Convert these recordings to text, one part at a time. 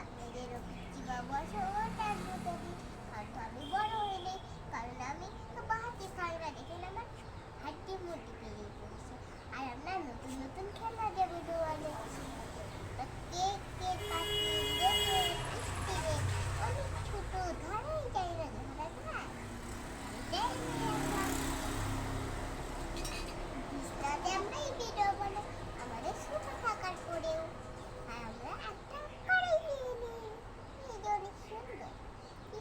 আপনাদেরও জীবাবু আছে ওটার মতো দিই। হয়তো আমি বড় হইলে, কারণ আমি বাহাতে খাই না, দেখেন আমার হাড্ডি মুড্ডি বেরিয়ে পড়েছে। আর আমরা নতুন নতুন খেলা দেবো দোয়ালে, কে কে কাটি লেগে স্টিলে অনেক ছোট ধরাই যায় না, ধরা যায় এটাই নিয়ে আমরা বিস্তারে আমরা এই ভিডিও বলে আমাদের ছোট থাকার পরেও। আর আমরা একটা কড়াই নিয়ে নিই, এই যে অনেক সুন্দর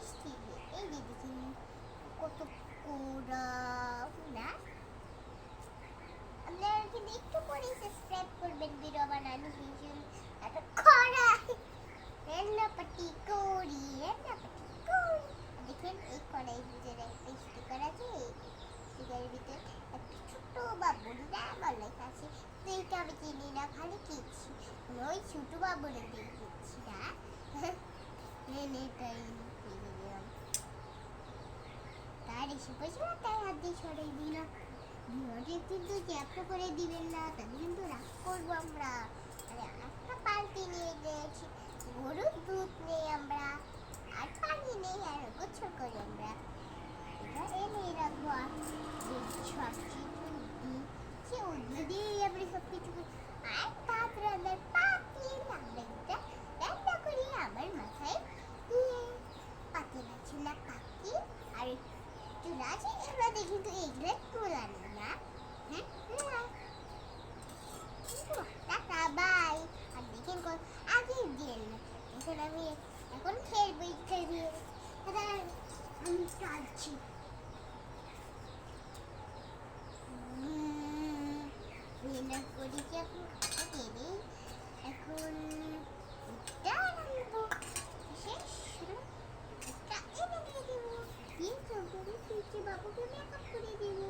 স্টিলে, এই যে দেখুন কত কোড়া না। আপনারা কিন্তু একটু করে সাবস্ক্রাইব করবেন ভিডিও বানানো ভীষণ একটা কড়াই রান্নাপাতি করি দেখেন এই কড়াইয়ের ভিতরে একটা স্টিকার আছে, স্টিকারের ভিতরে একটা ছোট্ট বাবুর নাম লেখা আছে। তো এইটা আমি চিনি না, খালি কিনছি, ওই ছোট বাবুর দিচ্ছি না। এটাই দিলাম, তার এসে পয়সা তাই হাত দিয়ে সরাই দিই না। ভিডিওটি কিন্তু চ্যাপ্টা করে দিবেন না, তাহলে কিন্তু রাগ করবো আমরা। আরে একটা পাল্টি নিয়ে গেছি, গরুর দুধ নেই আমরা, আর পানি নেই, আর গোছল করি আমরা। এটা এনে রাখবো, আর সব কিছু দিচ্ছি ওগুলো দিয়েই আমরা সব কিছু করি। আর ভাত রান্নার পাতিল আমরা এটা রান্না করি আমার মাথায় দিয়ে। পাতিল আছে না পাতিল, আর চুলা আছে, এগুলোতে কিন্তু এগুলো তোলা নেই না। Tata bye. আর দেখেন আগে দিন না, এখন আমি এখন খেলবো খেলবি, আমি কাটছি। রান্না করেছি এখন খেলে, এখন এটা রাখবো, শেষ এটা এনে দিয়ে দেবো, দিয়ে বাবুকে মেকআপ করে দেবো।